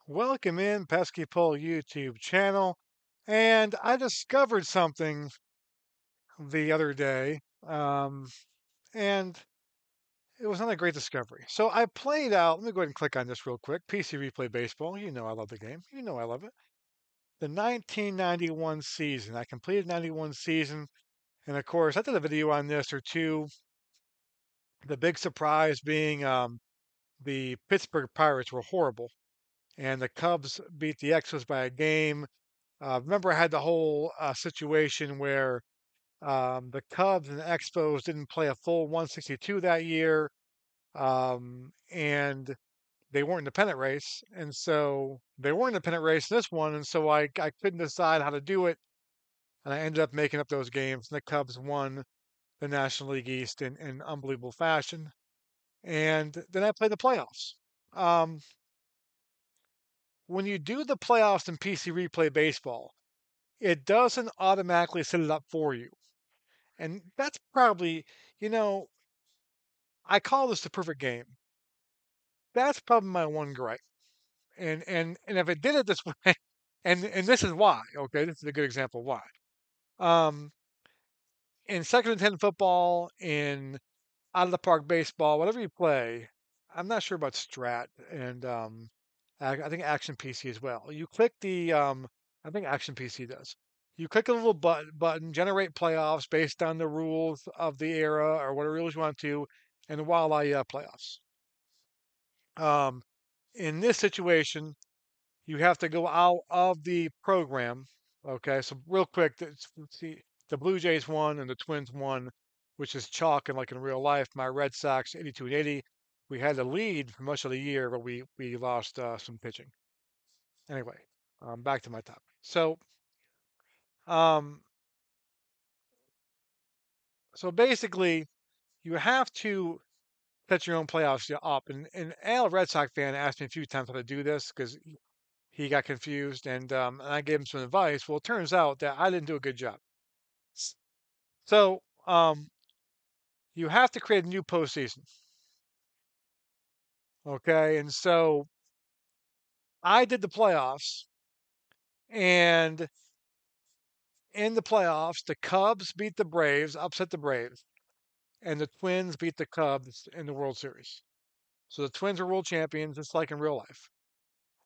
Welcome in Pesky Pole YouTube channel. And I discovered something the other day, and it was not a great discovery. So I played out, let me go ahead and click on this real quick. PC Replay Baseball. You know I love the game. You know I love it. The 1991 season. I completed 91 season. And of course, I did a video on this or two. The big surprise being the Pittsburgh Pirates were horrible. And the Cubs beat the Expos by a game. Remember, I had the whole situation where the Cubs and the Expos didn't play a full 162 that year, and they weren't in the pennant race, and so they weren't in the pennant race in this one, and so I couldn't decide how to do it, and I ended up making up those games, and the Cubs won the National League East in unbelievable fashion, and then I played the playoffs. Um, when you do the playoffs in PC Replay Baseball, it doesn't automatically set it up for you. And that's probably, you know, I call this the perfect game. That's probably my one gripe. And if it did it this way, and this is why, okay, this is a good example of why. Um, in second and ten football, in out of the park baseball, whatever you play, I'm not sure about Strat and I think Action PC as well. You click the I think Action PC does. You click a little button, generate playoffs based on the rules of the era or whatever rules you want to, and voila, playoffs. Um, in this situation, you have to go out of the program. Okay, so real quick, let's see, the Blue Jays won and the Twins won, which is chalk and like in real life. My Red Sox 82 and 80. We had the lead for much of the year, but we lost some pitching. Anyway, back to my topic. Um, so basically, you have to set your own playoffs up. And Al, Red Sox fan, asked me a few times how to do this because he got confused, and I gave him some advice. Well, it turns out that I didn't do a good job. So you have to create a new postseason, okay? And so I did the playoffs, and in the playoffs, the Cubs beat the Braves, upset the Braves, and the Twins beat the Cubs in the World Series. So the Twins are world champions, just like in real life.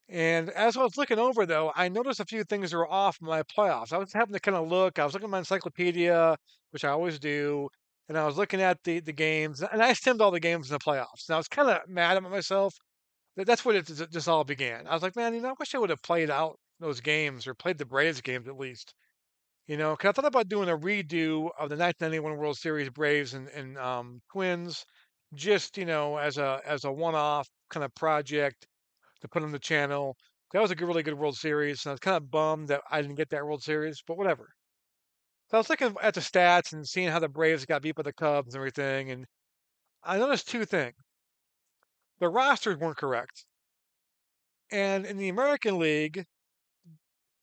And as I was looking over, though, I noticed a few things that were off in my playoffs. I was having to kind of look. I was looking at my encyclopedia, which I always do, and I was looking at the games, and I stemmed all the games in the playoffs. And I was kind of mad at myself. That's what it just all began. I was like, man, I wish I would have played out those games or played the Braves games at least. 'Cause I thought about doing a redo of the 1991 World Series Braves and Twins, just as a one-off kind of project to put on the channel. That was a really good World Series, and I was kind of bummed that I didn't get that World Series, but whatever. So I was looking at the stats and seeing how the Braves got beat by the Cubs and everything, and I noticed two things. The rosters weren't correct. And in the American League,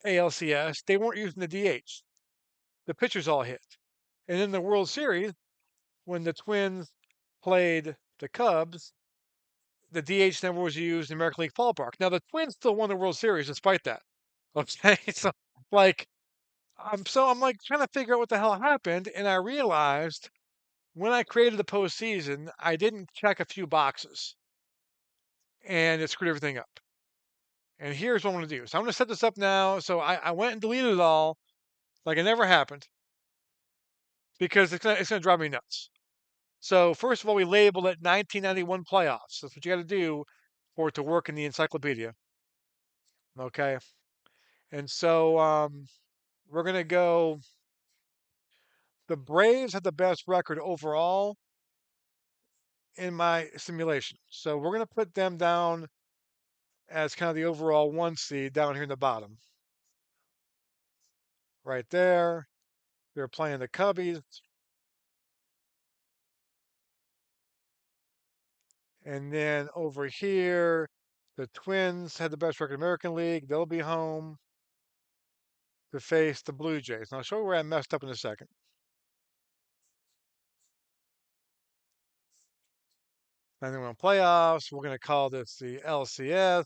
ALCS, they weren't using the DH. The pitchers all hit. And in the World Series, when the Twins played the Cubs, the DH never was used in American League ballpark. Now the Twins still won the World Series despite that. Okay, so like I'm like trying to figure out what the hell happened, and I realized when I created the postseason, I didn't check a few boxes, and it screwed everything up. And here's what I'm going to do. So I'm going to set this up now. So I went and deleted it all, like it never happened, because it's gonna drive me nuts. So first of all, we labeled it 1991 playoffs. That's what you got to do for it to work in the encyclopedia. Okay, and so we're going to go. The Braves had the best record overall in my simulation. So we're going to put them down as kind of the overall one seed down here in the bottom. Right there. They're playing the Cubbies. And then over here, the Twins had the best record in the American League. They'll be home to face the Blue Jays. And I'll show you where I messed up in a second. And then we're on playoffs. We're going to call this the LCS.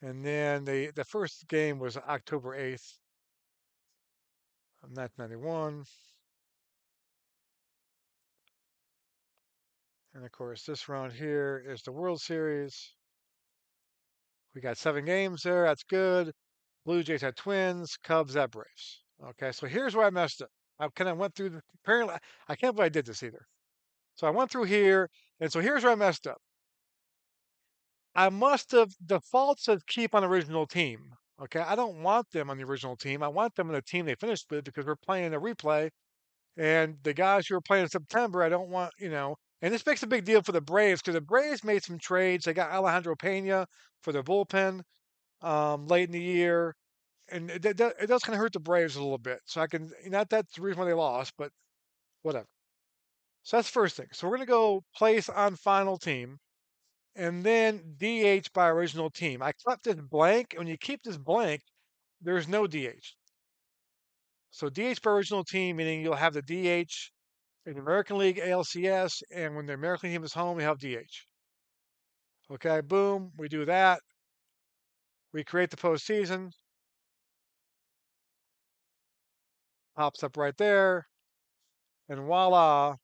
And then the first game was October 8th of 1991. And of course, this round here is the World Series. We got 7 games there. That's good. Blue Jays had Twins. Cubs had Braves. Okay, so here's where I messed up. I kind of went through the. Apparently, I can't believe I did this either. So I went through here, and so here's where I messed up. I must have default says keep on original team. Okay, I don't want them on the original team. I want them on the team they finished with because we're playing a replay. And the guys who were playing in September, I don't want, and this makes a big deal for the Braves because the Braves made some trades. They got Alejandro Pena for their bullpen late in the year. And it does kind of hurt the Braves a little bit. So I can, not that's the reason why they lost, but whatever. So that's the first thing. So we're going to go place on final team and then DH by original team. I kept this blank. When you keep this blank, there's no DH. So DH by original team, meaning you'll have the DH in the American League ALCS, and when the American team is home, we have DH. Okay, boom, we do that. We create the postseason. Pops up right there. And voila,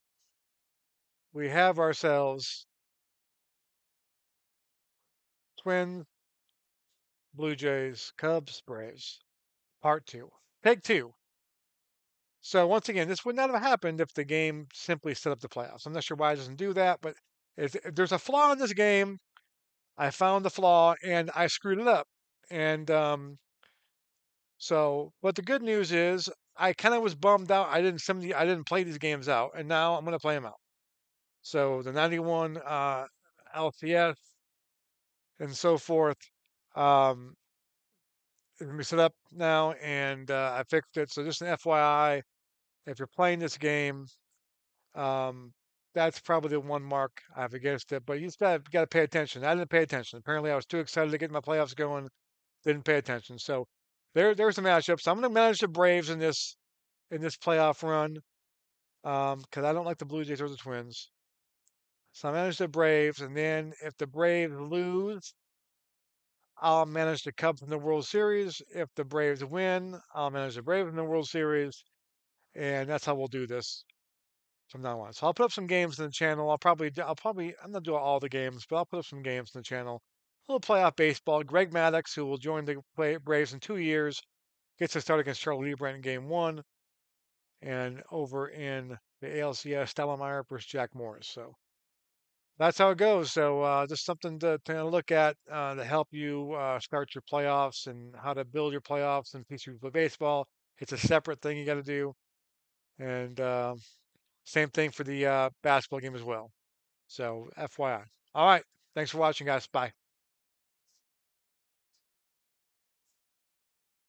we have ourselves Twins, Blue Jays, Cubs, Braves, part two. Take two. So once again, this would not have happened if the game simply set up the playoffs. I'm not sure why it doesn't do that, but if there's a flaw in this game. I found the flaw and I screwed it up. And but the good news is I kind of was bummed out. I didn't play these games out, and now I'm going to play them out. So the 91 LCS and so forth. Um, is gonna be set up now, and I fixed it. So just an FYI, if you're playing this game, um, that's probably the one mark I have against it. But you just got to pay attention. I didn't pay attention. Apparently, I was too excited to get my playoffs going. Didn't pay attention. So there's the matchup. So I'm going to manage the Braves in this playoff run because I don't like the Blue Jays or the Twins. So I manage the Braves, and then if the Braves lose, I'll manage the Cubs in the World Series. If the Braves win, I'll manage the Braves in the World Series, and that's how we'll do this from now on. So I'll put up some games in the channel. I'm not doing all the games, but I'll put up some games in the channel. A little playoff baseball. Greg Maddux, who will join the Braves in 2 years, gets to start against Charlie Liebrand in Game One, and over in the ALCS, Stottlemyre versus Jack Morris. So that's how it goes. So just something to look at to help you start your playoffs and how to build your playoffs and PC baseball. It's a separate thing you got to do, and same thing for the basketball game as well. So FYI. All right. Thanks for watching, guys. Bye.